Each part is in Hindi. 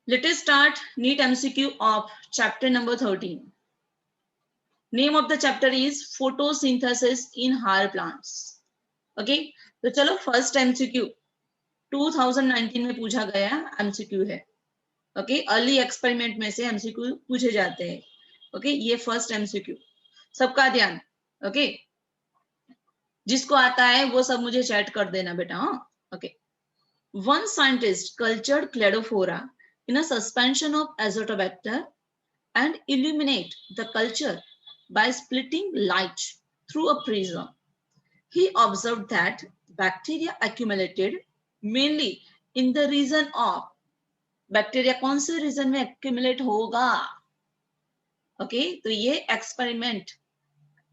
Let us start NEET MCQ of chapter number 13. Name of the chapter is photosynthesis in higher plants. Okay, तो चलो फर्स्ट MCQ 2019 में पूछा गया MCQ है. ओके, अर्ली एक्सपेरिमेंट में से MCQ पूछे जाते हैं. ओके, ये फर्स्ट MCQ. सबका ध्यान. ओके, जिसको आता है वो सब मुझे चैट कर देना बेटा. हाँ, okay. One scientist cultured Cladophora in a suspension of Azotobacter and illuminate the culture by splitting light through a prism. He observed that bacteria accumulated mainly in the region of bacteria कौन से रीजन में एक्यूमुलेट होगा. ओके, तो ये एक्सपेरिमेंट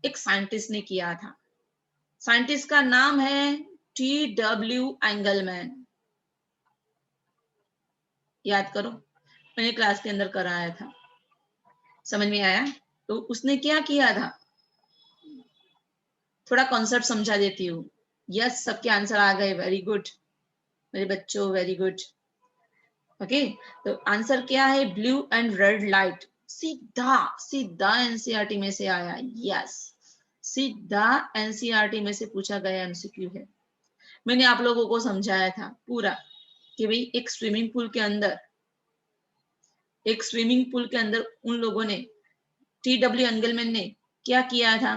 एक साइंटिस्ट ने किया था. साइंटिस्ट का नाम है T.W. एंगलमैन. याद करो, मैंने क्लास के अंदर कराया था. समझ में आया? तो उसने क्या किया था, थोड़ा कॉन्सेप्ट समझा देती हूँ. यस, सबके आंसर आ गए. वेरी गुड मेरे बच्चों, वेरी गुड. ओके, तो आंसर क्या है? Blue and red light. सीधा सीधा एनसीईआरटी में से आया. यस, सीधा एनसीईआरटी में से पूछा गया एमसीक्यू है. मैंने आप लोगों को समझाया था पूरा कि भाई एक स्विमिंग पूल के अंदर उन लोगों ने, T.W. एंगलमैन ने क्या किया था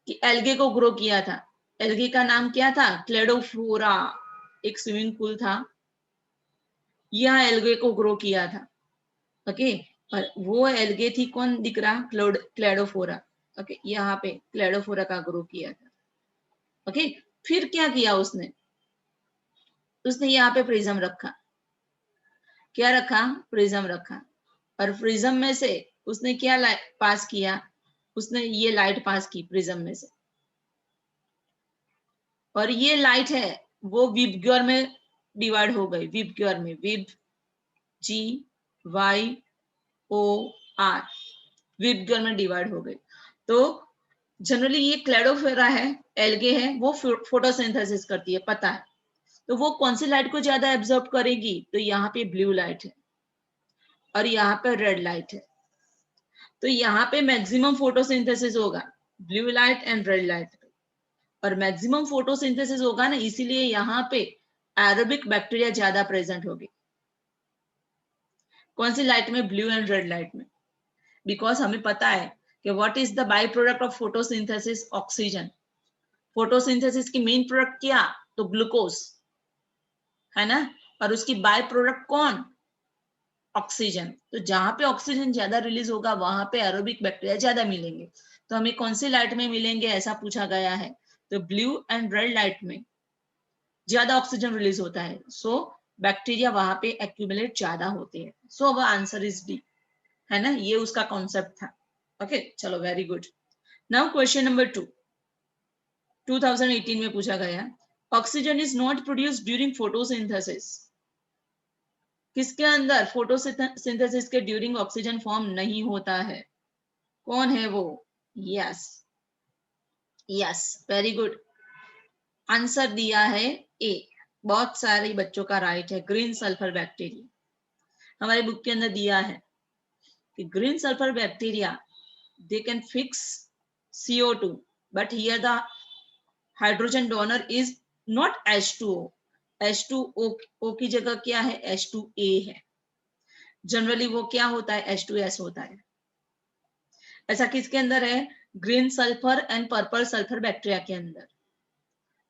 कि एल्गे को ग्रो किया था. एल्गे का नाम क्या था? क्लेडोफोरा. एक स्विमिंग पूल था, यह एल्गे को ग्रो किया था. ओके, और वो एल्गे थी, कौन दिख रहा? क्लेडोफोरा. ओके, यहाँ पे क्लेडोफोरा का ग्रो किया था. ओके, फिर क्या किया उसने यहाँ पे प्रिज्म रखा. क्या रखा? प्रिज्म रखा. और प्रिज्म में से उसने क्या पास किया? उसने ये लाइट पास की प्रिज्म में से. और ये लाइट है वो विबग्योर में डिवाइड हो गई. विबग्योर में, विब GYOR, विबग्योर में डिवाइड हो गई. तो जनरली ये क्लेडोफोरा है, एल्गे है, वो फोटोसिंथेसिस करती है, पता है. तो वो कौन सी लाइट को ज्यादा एब्जॉर्ब करेगी? तो यहाँ पे ब्लू लाइट है और यहाँ पे रेड लाइट है. तो यहाँ पे मैक्सिमम फोटोसिंथेसिस होगा blue light and red light. और मैक्सिमम फोटोसिंथेसिस होगा ना, इसीलिए यहाँ पे एरोबिक बैक्टीरिया ज्यादा प्रेजेंट होगी. कौन सी लाइट में? ब्लू एंड रेड लाइट में. बिकॉज हमें पता है कि what is the by product of photosynthesis? Oxygen. Photosynthesis की मेन प्रोडक्ट क्या? तो ग्लूकोज है ना. और उसकी बाय प्रोडक्ट कौन? ऑक्सीजन. तो जहां पे ऑक्सीजन ज्यादा रिलीज होगा वहां पे एरोबिक बैक्टीरिया ज्यादा मिलेंगे. तो हमें कौन सी लाइट में मिलेंगे ऐसा पूछा गया है. तो ब्लू एंड रेड लाइट में ज्यादा ऑक्सीजन रिलीज होता है, सो बैक्टीरिया वहां पे एक्यूमुलेट ज्यादा होते हैं. सो अब आंसर इज डी, है ना. ये उसका कॉन्सेप्ट था. ओके, चलो, very good. Now question number 2, 2018 में पूछा गया. Oxygen is not produced during photosynthesis. किसके अंदर फोटोसिंथेसिस के ड्यूरिंग ऑक्सीजन फॉर्म नहीं होता है? कौन है वो? Yes, yes, very good. Answer दिया है ए. बहुत सारे बच्चों का राइट है. Green sulphur bacteria. हमारे बुक के अंदर दिया है कि green sulphur bacteria they can fix CO2, but here the hydrogen donor is not H2O. H2O की जगह क्या है? H2A है. जनरली वो क्या होता है? H2S होता है. ऐसा किसके अंदर है? Green sulphur and purple sulphur bacteria के अंदर.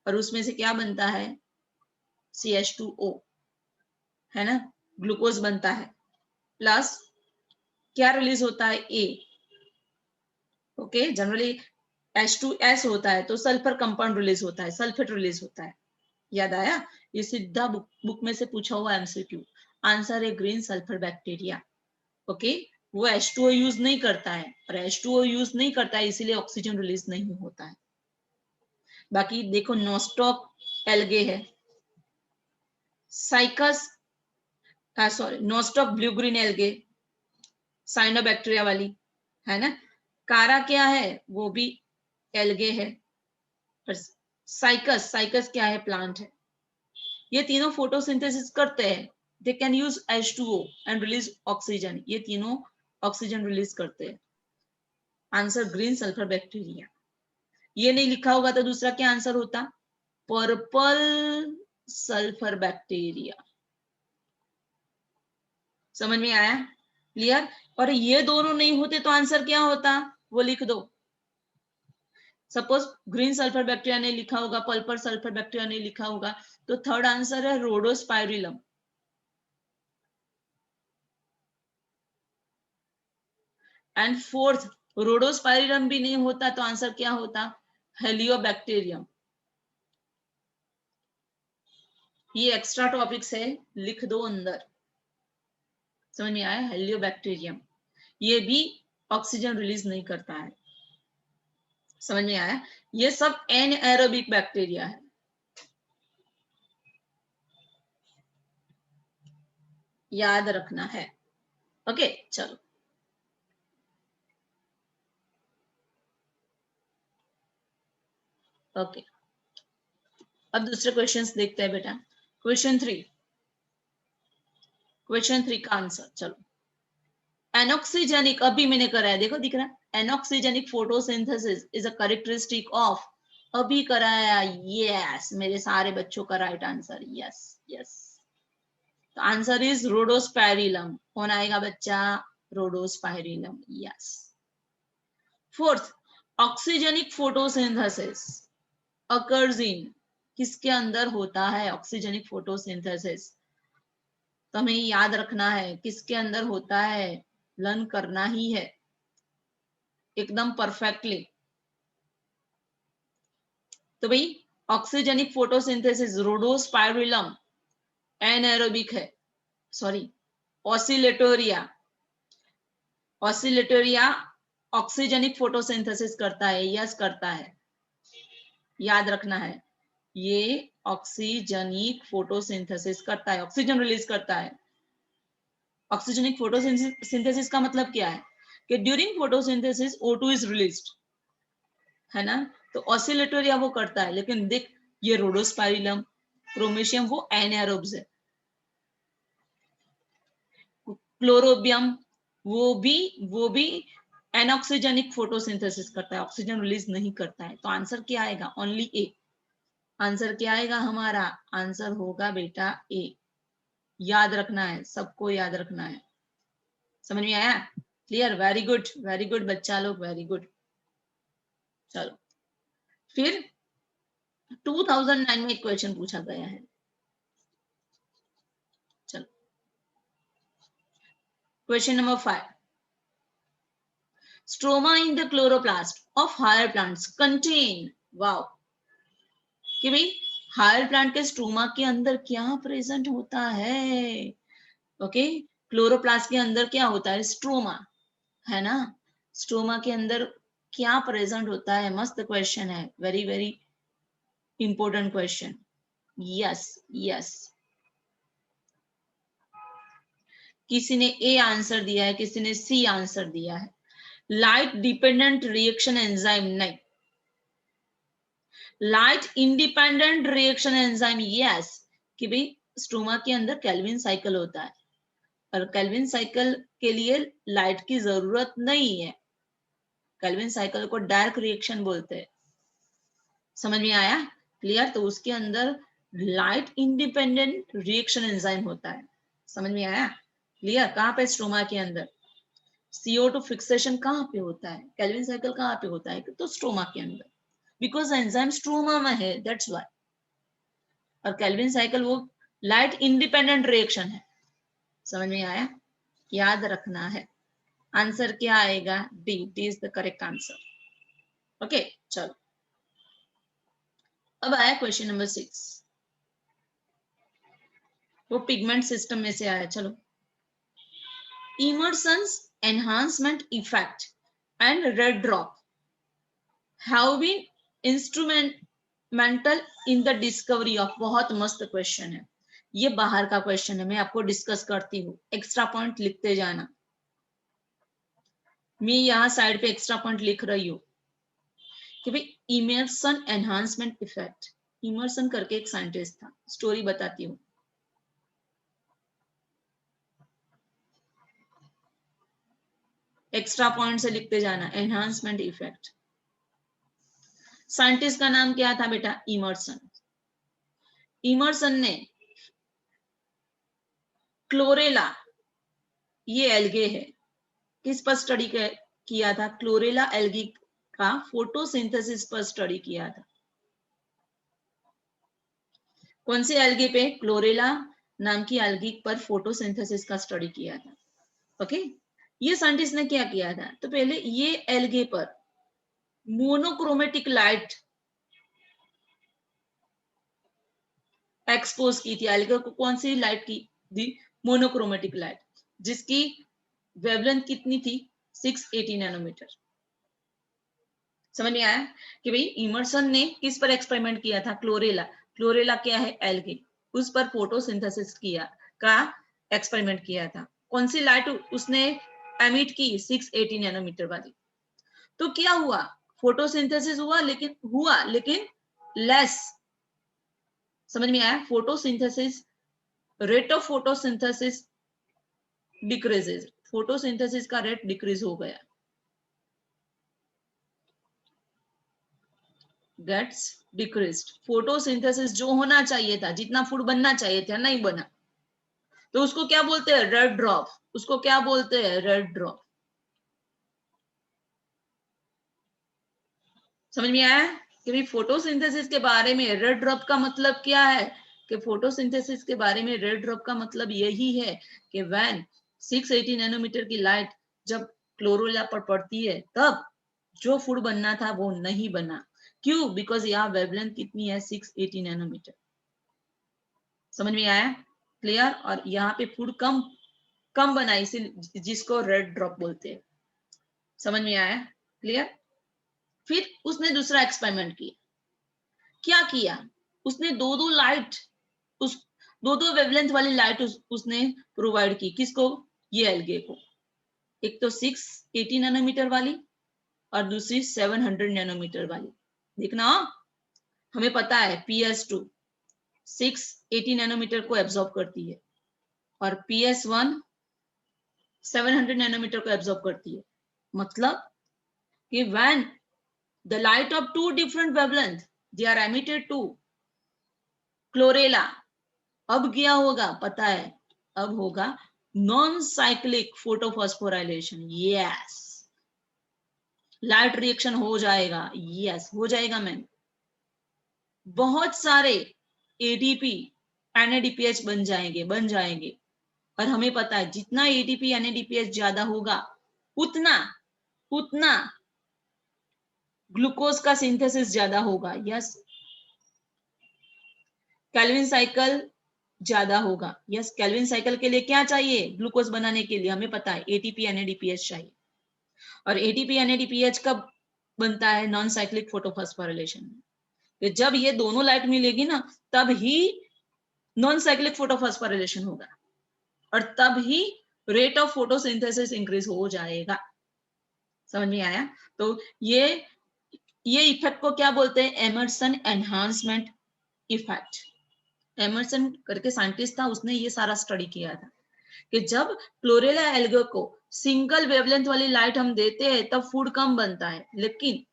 और उसमें से क्या बनता है? CH2O, है ना. ग्लूकोज बनता है, प्लस क्या रिलीज होता है? A. ओके, जनरली H2S होता है तो सल्फर कंपाउंड रिलीज होता है, सल्फेट रिलीज होता है. याद आया? ये सीधा बुक में से पूछा हुआ MCQ. आंसर है ग्रीन सल्फर बैक्टीरिया. ओके, वो H2O यूज नहीं करता है, और H2O यूज नहीं करता है इसीलिए ऑक्सीजन रिलीज नहीं होता है. बाकी देखो, नोस्टॉक एल्गे है, cycas, sorry, Nostoc blue green algae, cyanobacteria वाली, है ना. कारा क्या है? वो भी एल्गे है. साइकस क्या है? प्लांट है. ये तीनों फोटोसिंथेसिस करते हैं they can use H2O and release oxygen, ये तीनों ऑक्सीजन रिलीज करते हैं। Answer green sulphur bacteria. ये नहीं लिखा होगा तो दूसरा क्या आंसर होता? Purple sulphur bacteria. समझ में आया? क्लियर? और ये दोनों नहीं होते तो आंसर क्या होता वो लिख दो। सपोज ग्रीन सल्फर बैक्टीरिया नहीं लिखा होगा, पर्पल सल्फर बैक्टीरिया नहीं लिखा होगा, तो थर्ड आंसर है रोडोस्पाइरिलम। एंड फोर्थ रोडोस्पाइरिलम भी नहीं होता तो आंसर क्या होता? हेलियोबैक्टीरियम। ये एक्स्ट्रा टॉपिक्स है, लिख दो अंदर। समझ में आया? हेलियोबैक्टीरियम ये भी ऑक्सीजन रिलीज नहीं करता है। समझ में आया? ये सब एनएरोबिक बैक्टीरिया है। याद रखना है। ओके चलो, ओके अब दूसरे क्वेश्चंस देखते हैं बेटा। क्वेश्चन 3, क्वेश्चन 3 का आंसर चलो। एनॉक्सीजेनिक, अभी मैंने कराया, देखो दिख रहा है, anoxygenic photosynthesis is a characteristic of, अभी कराया। यस, मेरे सारे बच्चों का राइट आंसर, यस यस। तो आंसर इज रोडोस्पाइरिलम। कौन आएगा बच्चा? Rhodospirillum, yes. Fourth, oxygenic photosynthesis occurs in, किसके अंदर होता है ऑक्सीजेनिक फोटोसिंथेसिस? तो हमें याद रखना है किसके अंदर होता है, लर्न करना ही है एकदम परफेक्टली। तो भाई ऑक्सीजेनिक फोटोसिंथेसिस रोडोस्पाइरिलम एनाएरोबिक है, sorry Oscillatoria, Oscillatoria oxygenic photosynthesis करता है, यस करता है, याद रखना है। ये ऑक्सीजनिक फोटोसिंथेसिस करता है, ऑक्सीजन रिलीज करता है। ऑक्सीजनिक फोटोसिंथेसिस का मतलब क्या है कि during photosynthesis O2 is released, है ना? तो ऑसिलेटोरिया वो करता है, लेकिन देख ये रोडोस्पाइरिलम प्रोमेशियम वो एनाएरोब्स है। क्लोरोबियम वो भी एनऑक्सीजनिक फोटोसिंथेसिस करता है, ऑक्सीजन रिलीज नहीं करता है। तो आंसर क्या आएगा? ओनली ए। आंसर क्या आएगा हमारा? आंसर होगा बेटा ए। याद रखना है, सबको याद रखना है। समझ में आया? क्लियर? वेरी गुड बच्चा लोग, वेरी गुड। चलो फिर 2009 में एक क्वेश्चन पूछा गया है। चलो question number 5, stroma in the chloroplast of higher plants contain, wow, कि भाई हायर प्लांट के स्ट्रोमा के अंदर क्या प्रेजेंट होता है? ओके, क्लोरोप्लास्ट के अंदर क्या होता है? स्ट्रोमा, है ना? स्ट्रोमा के अंदर क्या प्रेजेंट होता है? मस्त क्वेश्चन है, very very important question. Yes yes, किसी ने ए आंसर दिया है, किसी ने सी आंसर दिया है। लाइट डिपेंडेंट रिएक्शन एंजाइम नहीं, light independent reaction enzyme yes, कि भाई स्ट्रोमा के अंदर केल्विन साइकिल होता है और केल्विन साइकिल के लिए लाइट की जरूरत नहीं है। केल्विन साइकिल को डार्क रिएक्शन बोलते हैं। समझ में आया? क्लियर? तो उसके अंदर लाइट इंडिपेंडेंट रिएक्शन एंजाइम होता है। समझ में आया? क्लियर? कहाँ पे? स्ट्रोमा के अंदर। CO2 फिक्सेशन कहाँ पे होता है? केल्विन साइकिल कहाँ पे होता है? तो स्ट्रोमा के अंदर, बिकॉज एंजाइम स्ट्रोमा में है, दैट्स व्हाई। और केल्विन साइकिल वो लाइट इंडिपेंडेंट रिएक्शन है। समझ में आया? याद रखना है। आंसर क्या आएगा? D, D is the correct answer. Okay चलो, अब आया क्वेश्चन नंबर 6, वो पिगमेंट सिस्टम में से आया। चलो, Emerson's enhancement effect and red drop have been instrumental in the discovery of, बहुत मस्त क्वेश्चन है ये, बाहर का क्वेश्चन है, मैं आपको डिस्कस करती हूँ, एक्स्ट्रा पॉइंट लिखते जाना। मैं यहाँ साइड पे एक्स्ट्रा पॉइंट लिख रही हूँ कि भाई इमर्सन एनहांसमेंट इफेक्ट, इमर्सन करके एक साइंटिस्ट था, स्टोरी बताती हूँ। एक्स्ट्रा पॉइंट से लिखते जाना, एनहांसमेंट इफेक्ट। साइंटिस्ट का नाम क्या था बेटा? इमर्सन। इमर्सन ने क्लोरेला, ये एल्गे है, किस पर स्टडी किया था? क्लोरेला एल्गी का फोटोसिंथेसिस पर स्टडी किया था। कौन से एल्गे पे? क्लोरेला नाम की एल्गी पर फोटोसिंथेसिस का स्टडी किया था। ओके, ये साइंटिस्ट ने क्या किया था? तो पहले ये एल्गे पर मोनोक्रोमेटिक लाइट एक्सपोज की थी। एल्गे को कौन सी लाइट की दी? मोनोक्रोमेटिक लाइट, जिसकी वेवलेंथ कितनी थी? 680 नैनोमीटर। समझ में आया कि भाई इमर्सन ने किस पर एक्सपेरिमेंट किया था? क्लोरेला। क्लोरेला क्या है? एल्गे। उस पर फोटोसिंथेसिस किया का एक्सपेरिमेंट किया था। कौन सी लाइट उसने एमिट की? 680 नैनोमीटर वाली। तो क्या हुआ? फोटोसिंथेसिस हुआ लेकिन लेस। समझ में आया? Photosynthesis, rate of photosynthesis decreases, photosynthesis का रेट डिक्रीज हो गया, गेट्स डिक्रीज्ड। फोटोसिंथेसिस जो होना चाहिए था, जितना फूड बनना चाहिए था, नहीं बना, तो उसको क्या बोलते हैं? Red drop. उसको क्या बोलते हैं? Red drop. समझ में आया कि भाई फोटोसिंथेसिस के बारे में रेड ड्रॉप का मतलब क्या है? कि फोटोसिंथेसिस के बारे में रेड ड्रॉप का मतलब यही है कि व्हेन 680 नैनोमीटर की लाइट जब क्लोरोला पर पड़ती है, तब जो फूड बनना था वो नहीं बना। क्यों? बिकॉज यहाँ वेवलेंथ कितनी है? 680 नैनोमीटर। समझ में आया? क्लियर? और यहाँ पे फूड कम कम बना, इसी जिसको रेड ड्रॉप बोलते हैं। समझ में आया? क्लियर? फिर उसने दूसरा एक्सपेरिमेंट किया। क्या किया? उसने दो दो लाइट, उस दो दो वेवलेंथ वाली लाइट उसने प्रोवाइड की। किसको? ये एल्गे को। एक तो 680 नैनोमीटर वाली और दूसरी 700 नैनोमीटर वाली। देखना, हमें पता है PS2 680 नैनोमीटर को एब्जॉर्ब करती है और PS1 700 नैनोमीटर को एब्जॉर्ब करती है। मतलब कि when the light of two different wavelength they are emitted to chlorella, अब क्या होगा पता है? अब होगा non cyclic photophosphorylation. Yes, light reaction हो जाएगा। यस, हो जाएगा मैम। बहुत सारे ADP NADPH बन जाएंगे। और हमें पता है जितना ADP NADPH ज्यादा होगा, उतना उतना ग्लूकोज का सिंथेसिस ज्यादा होगा। यस, केल्विन साइकिल ज्यादा होगा। यस, केल्विन साइकिल के लिए क्या चाहिए? ग्लूकोज बनाने के लिए हमें पता है ATP NADPH चाहिए। और ATP NADPH कब बनता है? नॉन साइक्लिक फोटोफॉस्फोराइलेशन में। तो जब ये दोनों लाइट मिलेगी ना, तब ही नॉन साइक्लिक फोटोफॉस्फोराइलेशन होगा और तब ही रेट ऑफ फोटोसिंथेसिस इंक्रीज हो जाएगा। समझ में आया? तो ये इफेक्ट को क्या बोलते हैं? Emerson enhancement effect. एमर्सन करके साइंटिस्ट था, उसने ये सारा स्टडी किया था कि जब क्लोरेला एल्गे को सिंगल वेवलेंथ वाली लाइट हम देते हैं तब फूड कम बनता है, लेकिन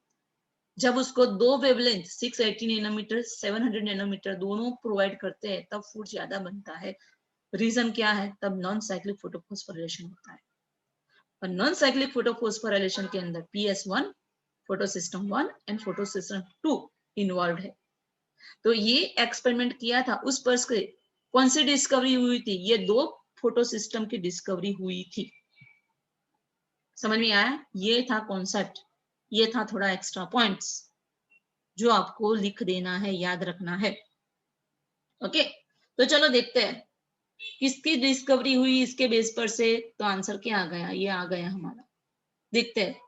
जब उसको दो वेवलेंथ 680 नैनोमीटर 700 नैनोमीटर दोनों प्रोवाइड करते हैं तब फूड ज्यादा बनता है। रीजन क्या है? तब नॉन साइक्लिक फोटोफॉस्फोराइलेशन होता है। और नॉन साइक्लिक फोटोफॉस्फोराइलेशन के अंदर PS1 photosystem 1 and photosystem 2 involve है। तो ये एक्सपेरिमेंट किया था, उस पर से कौन सी डिस्कवरी हुई थी? ये दो फोटो सिस्टम की डिस्कवरी हुई थी। समझ में आया? ये था कॉन्सेप्ट, ये था थोड़ा एक्स्ट्रा पॉइंट्स जो आपको लिख देना है, याद रखना है। ओके, तो चलो देखते हैं किसकी डिस्कवरी हुई इसके बेस पर से। तो आंसर क्या आ गया? ये आ गया हमारा। देखते हैं,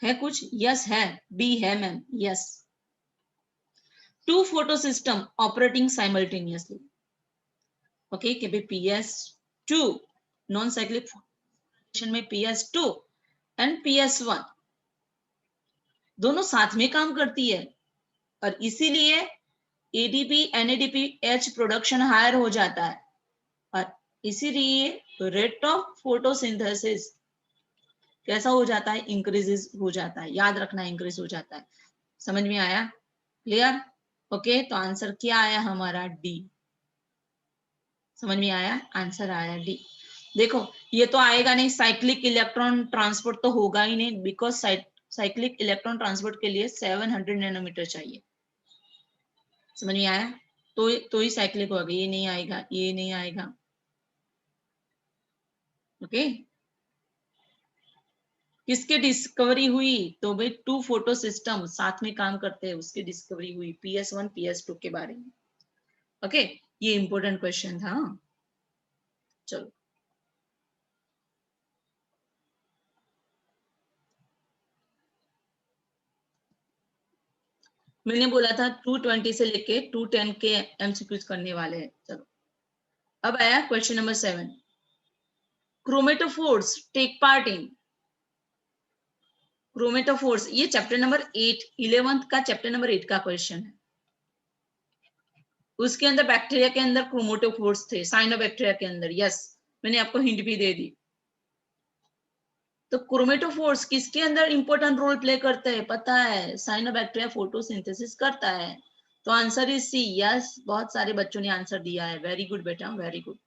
है कुछ? यस है, बी है ma'am. Yes, two photosystem operating simultaneously. Okay, कि भाई PS2 नॉन साइक्लिक में PS2 एंड PS1 दोनों साथ में काम करती है और इसीलिए ADP NADPH प्रोडक्शन हायर हो जाता है और इसीलिए रेट ऑफ फोटोसिंथेसिस कैसा हो जाता है, इंक्रीजेस हो जाता है, याद रखना इंक्रीज हो जाता है। समझ में आया, क्लियर, ओके। तो आंसर क्या आया हमारा, डी। समझ में आया, आंसर आया डी। देखो ये तो आएगा नहीं, साइक्लिक इलेक्ट्रॉन ट्रांसपोर्ट तो होगा ही नहीं, बिकॉज साइक्लिक इलेक्ट्रॉन ट्रांसपोर्ट के लिए 700 नैनोमीटर चाहिए। समझ में आया, तो ही साइक्लिक होगा, ये नहीं आएगा, ये नहीं आएगा, ओके। किसके डिस्कवरी हुई, तो भाई 2 फोटो सिस्टम साथ में काम करते हैं, उसकी डिस्कवरी हुई, PS1 PS2 के बारे में, ओके। ये इंपॉर्टेंट क्वेश्चन था। चलो मैंने बोला था 220 से लेके 210 के एमसीक्यूज करने वाले हैं। चलो अब आया question number 7, chromatophores take part in, chromatophores, ये चैप्टर नंबर 8 11th का चैप्टर नंबर 8 का क्वेश्चन है। उसके अंदर बैक्टीरिया के अंदर क्रोमेटोफोर्स थे, साइनोबैक्टीरिया के अंदर, यस मैंने आपको हिंट भी दे दी। तो क्रोमेटोफोर्स किसके अंदर इंपॉर्टेंट रोल प्ले करते हैं, पता है, साइनोबैक्टीरिया फोटोसिंथेसिस करता है। तो आंसर इज सी, यस। बहुत सारे बच्चों ने आंसर दिया है, वेरी गुड बेटा, वेरी गुड।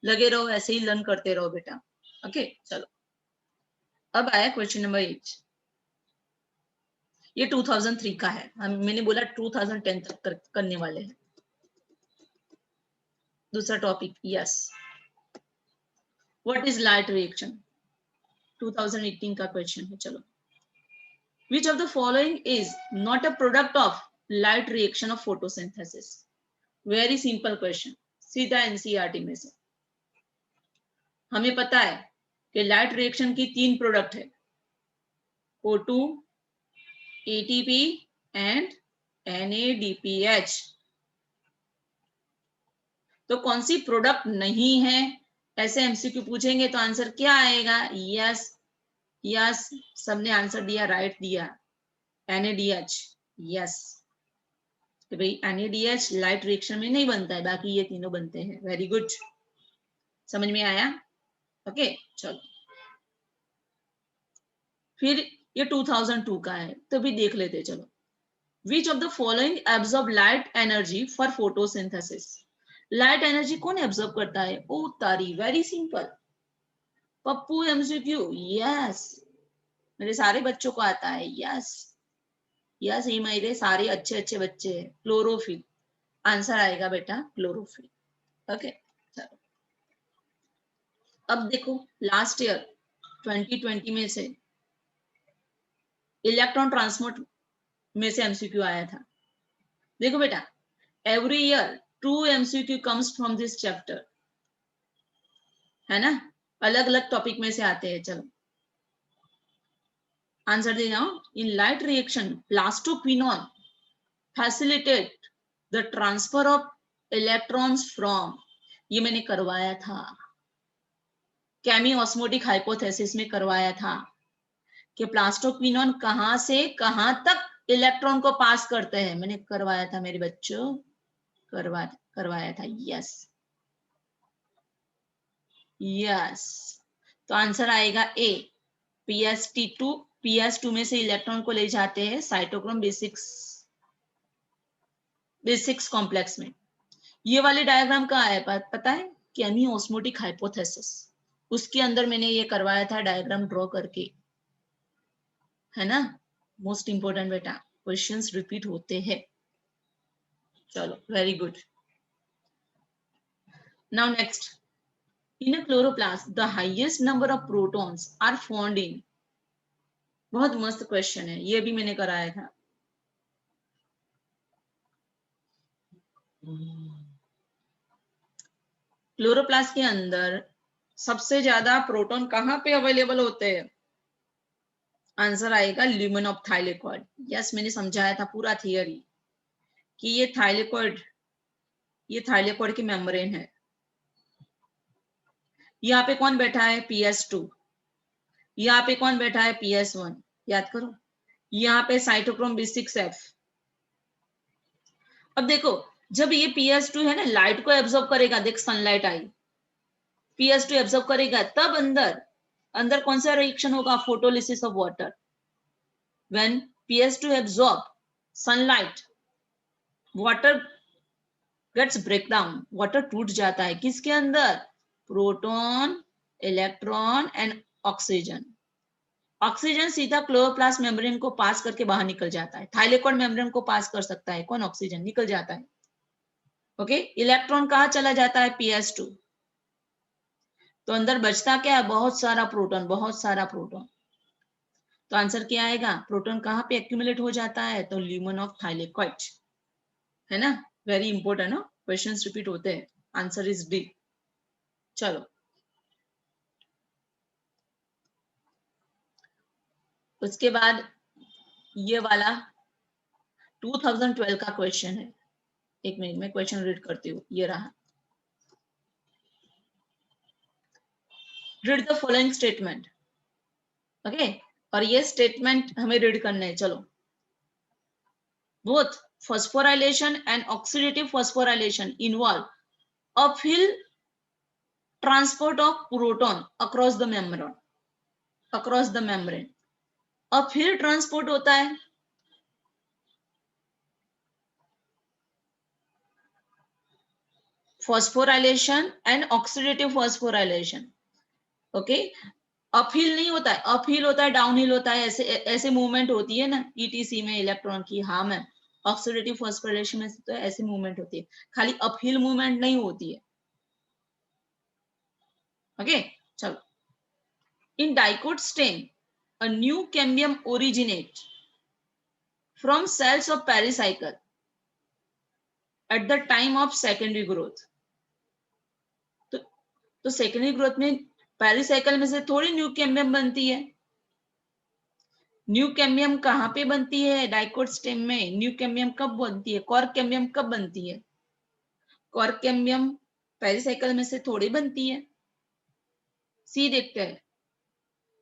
लगे रहो, ऐसे ही लर्न करते रहो बेटा, ओके। चलो अब आया क्वेश्चन नंबर 8, ये 2003 का है, मैंने बोला 2010 तक करने वाले हैं। दूसरा topic, yes, what is light reaction, 2018 का क्वेश्चन है। चलो, which of the following is not a product of light reaction of photosynthesis, very simple question, सीधा एनसीईआरटी में से। हमें पता है कि लाइट रिएक्शन की 3 प्रोडक्ट है, O2, ATP एंड NADPH। तो कौन सी प्रोडक्ट नहीं है, ऐसे एमसीक्यू पूछेंगे तो आंसर क्या आएगा, यस यस, सबने आंसर दिया, राइट दिया, NADH, यस। तो भाई NADH लाइट रिएक्शन में नहीं बनता है, बाकी ये तीनों बनते हैं, वेरी गुड। समझ में आया, ओके। चलो फिर ये 2002 का है, तो भी देख लेते, चलो। Which of the following absorb light energy for photosynthesis, light energy कौन एब्जॉर्ब करता है, ओ तारी, very simple, Pappu MCQ, yes, मेरे सारे बच्चों को आता है, यस यस, ये मेरे सारे अच्छे अच्छे बच्चे हैं, क्लोरोफिल, आंसर आएगा बेटा क्लोरोफिल, ओके। चलो अब देखो, लास्ट ईयर 2020 में से इलेक्ट्रॉन ट्रांसपोर्ट में से एमसीक्यू आया था। देखो बेटा, every year 2 MCQ comes from this chapter, है ना, अलग अलग टॉपिक में से आते हैं। चलो आंसर दे जाओ, in light reaction plastoquinone facilitate the transfer of electrons from, ये मैंने करवाया था, केमी ऑस्मोटिक हाइपोथेसिस में करवाया था कि प्लास्टोक्विनोन कहां से कहां तक इलेक्ट्रॉन को पास करते हैं, मैंने करवाया था मेरे बच्चों, करवाया था, यस यस। तो आंसर आएगा ए, PS2 में से इलेक्ट्रॉन को ले जाते हैं साइटोक्रोम B6 कॉम्प्लेक्स में। ये वाले डायग्राम का है, पता है, केमी ऑस्मोटिक हाइपोथेसिस, उसके अंदर मैंने ये करवाया था डायग्राम ड्रॉ करके, है ना। मोस्ट इंपोर्टेंट बेटा, क्वेश्चंस रिपीट होते हैं। चलो very good. Now next, in a chloroplast the highest number of protons are found in, बहुत मस्त क्वेश्चन है, ये भी मैंने कराया था। क्लोरोप्लास्ट के अंदर सबसे ज्यादा प्रोटॉन कहां पे अवेलेबल होते हैं, आंसर आएगा ल्यूमेन ऑफ थाइलेकॉइड, यस मैंने समझाया था पूरा थियरी कि ये थाइलेकॉइड की मेम्ब्रेन है। यहाँ पे कौन बैठा है, PS2, यहाँ पे कौन बैठा है, PS1, याद करो, यहाँ पे साइटोक्रोम B6F। अब देखो, जब ये PS2 है ना, लाइट को एब्जॉर्ब करेगा, देख सनलाइट आई, PS2 एब्जॉर्ब करेगा, तब अंदर अंदर कौन सा रिएक्शन होगा? Photolysis of water. When PS2 absorb sunlight, water gets break down, water टूट जाता है किसके अंदर? Proton, electron and oxygen. Oxygen सीधा क्लोरोप्लास्ट मेम्ब्रेन को पास करके बाहर निकल जाता है, थाइलेकॉइड मेम्ब्रेन को पास कर सकता है कौन? ऑक्सीजन, निकल जाता है। ओके, इलेक्ट्रॉन कहाँ चला जाता है? PS2। तो अंदर बचता क्या है? बहुत सारा प्रोटॉन, बहुत सारा प्रोटॉन। तो आंसर क्या आएगा? प्रोटॉन कहाँ पे एक्यूमुलेट हो जाता है? तो ल्यूमेन ऑफ थाइलेकॉइड, है ना? वेरी इंपॉर्टेंट, ना क्वेश्चंस रिपीट होते हैं। Answer is D. चलो, उसके बाद ये वाला 2012 का क्वेश्चन है। एक मिनट में क्वेश्चन रीड करती हूँ, ये रहा। Read the following statement. Okay, और ये स्टेटमेंट हमें रीड करना है। चलो, both phosphorylation and oxidative phosphorylation involve uphill transport of proton across the membrane, across the membrane। uphill transport होता है, phosphorylation and oxidative phosphorylation। Okay, uphill नहीं होता है, अपहिल होता है, डाउनहिल होता है, ऐसे ऐसे मूवमेंट होती है ना ETC में इलेक्ट्रॉन की। हाँ मैम, ऑक्सीडेटिव फॉस्फोराइलेशन में तो ऐसी मूवमेंट होती है, खाली अपहिल मूवमेंट नहीं होती है। ओके, चलो। In dicot stem a new cambium originates from cells of pericycle at the time of secondary growth। तो सेकेंडरी ग्रोथ में पेरिसाइकिल में से थोड़ी न्यू कैम्बियम बनती है। न्यू कैम्बियम कहाँ पे बनती है? डाइकोट स्टेम में। न्यू कैम्बियम कब बनती है? कॉर्क कैम्बियम कब बनती है? कॉर्क कैम्बियम पेरिसाइकिल में से थोड़ी बनती है। सी देखते हैं।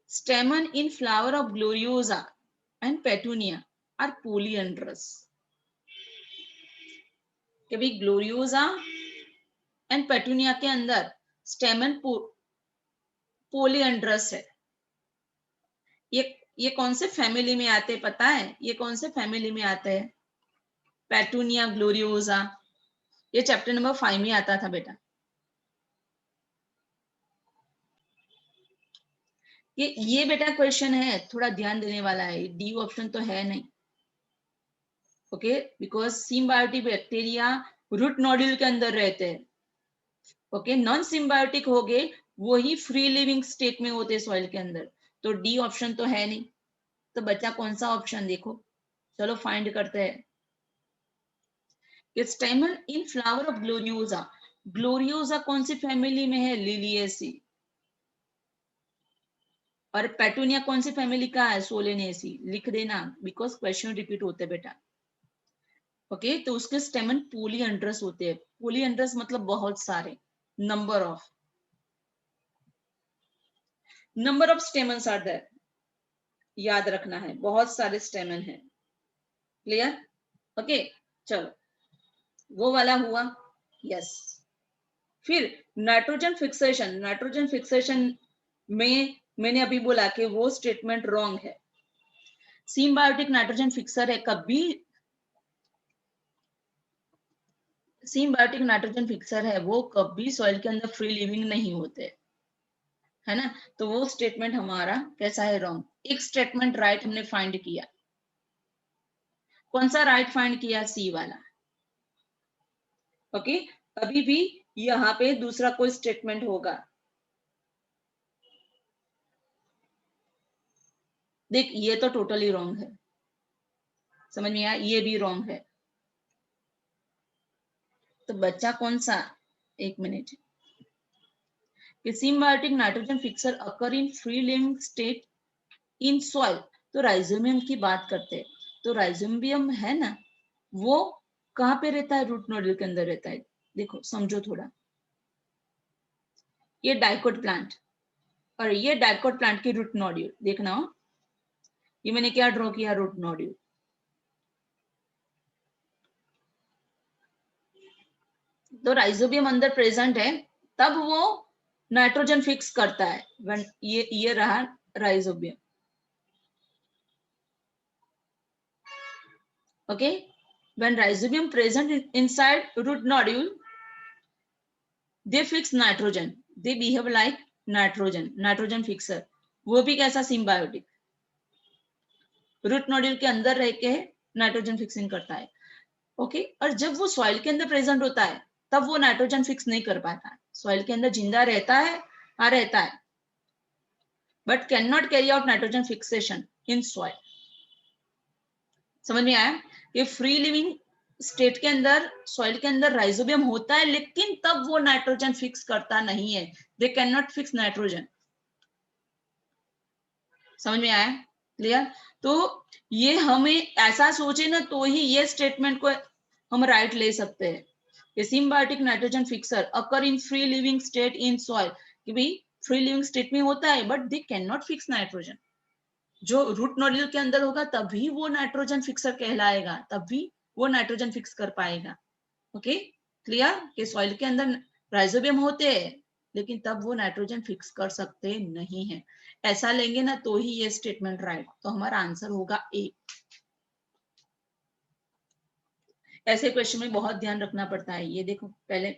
Stamen in flower of gloriosa and petunia are polyandrous. कभी ग्लोरियोसा एंड पेटूनिया के अंदर स्टेमन पोलियंड्रस है। ये कौन से फैमिली में आते हैं पता है? ये कौन से फैमिली में आते हैं? Petunia, gloriosa. ये चैप्टर नंबर 5 में आता था बेटा। ये बेटा क्वेश्चन है, थोड़ा ध्यान देने वाला है। डी ऑप्शन तो है नहीं। Okay, because symbiotic bacteria root nodule के अंदर रहते हैं। ओके, नॉन सिम्बायोटिक हो गए वो ही फ्री लिविंग स्टेट में होते सॉइल के अंदर। तो डी ऑप्शन तो है नहीं। तो बच्चा कौन सा ऑप्शन? देखो, चलो फाइंड करते हैं। Stamen in flower of gloriosa. Gloriosa कौन सी फैमिली में है? लिलिएसी। और पेटूनिया कौन सी फैमिली का है? सोलेनेसी। लिख देना, बिकॉज क्वेश्चन रिपीट होते हैं बेटा। ओके, तो उसके स्टेमन पोलियंड्रस होते हैं। पोलियंड्रस मतलब बहुत सारे, number of stamens are there. याद रखना है, बहुत सारे स्टेमन है। क्लियर? ओके, चलो, वो वाला हुआ। यस। फिर नाइट्रोजन फिक्सेशन। नाइट्रोजन फिक्सेशन में मैंने अभी बोला कि वो स्टेटमेंट रॉन्ग है। सिम्बायोटिक नाइट्रोजन फिक्सर है, कभी सिम्बायोटिक नाइट्रोजन फिक्सर है वो कभी सॉइल के अंदर फ्री लिविंग नहीं होते, है ना? तो वो स्टेटमेंट हमारा कैसा है? रॉन्ग। एक स्टेटमेंट राइट हमने फाइंड किया। कौन सा राइट फाइंड किया? सी वाला। ओके, अभी भी यहाँ पे दूसरा कोई स्टेटमेंट होगा। देख, ये तो टोटली रॉन्ग है, समझ में आया? ये भी रॉन्ग है। तो बच्चा कौन सा? एक minute. Symbiotic nitrogen fixer occur in free living state in soil. तो राइजोबियम की बात करते हैं। तो राइजोबियम है ना, वो कहाँ पे रहता है? रूट नोडल के अंदर रहता है। देखो, समझो थोड़ा। ये डाइकोट प्लांट और ये डाइकोट प्लांट की रूट नोड्यूल देखना हो। ये मैंने क्या ड्रॉ किया? Root nodule. तो राइजोबियम अंदर प्रेजेंट है, तब वो नाइट्रोजन फिक्स करता है when ये रहा rhizobium. Okay, when rhizobium present inside root nodule, they fix nitrogen, they behave like nitrogen fixer. वो भी कैसा सिम्बायोटिक, रूट नोड्यूल के अंदर रह के नाइट्रोजन फिक्सिंग करता है. ओके, और जब वो सॉइल के अंदर प्रेजेंट होता है तब वो नाइट्रोजन फिक्स नहीं कर पाता है. सॉइल के अंदर जिंदा रहता है, हाँ रहता है, but can not carry out nitrogen fixation in soil. समझ में आया कि फ्री लिविंग स्टेट के अंदर सॉइल के अंदर राइजोबियम होता है, लेकिन तब वो नाइट्रोजन फिक्स करता नहीं है. They can not fix nitrogen. समझ में आया? क्लियर? तो ये हमें ऐसा सोचे ना तो ही ये स्टेटमेंट को हम राइट ले सकते हैं कि symbiotic nitrogen fixer occur in free living state in soil. कि भाई फ्री लिविंग स्टेट में होता है but they can not fix nitrogen. जो रूट नोड्यूल के अंदर होगा तभी वो नाइट्रोजन फिक्सर कहलाएगा, तभी वो नाइट्रोजन फिक्स कर पाएगा. Okay, clear? कि सॉइल के अंदर राइजोबियम होते हैं लेकिन तब वो नाइट्रोजन फिक्स कर सकते नहीं है. ऐसा लेंगे ना तो ही ये स्टेटमेंट राइट. तो हमारा आंसर होगा ए. ऐसे क्वेश्चन में बहुत ध्यान रखना पड़ता है. ये देखो पहले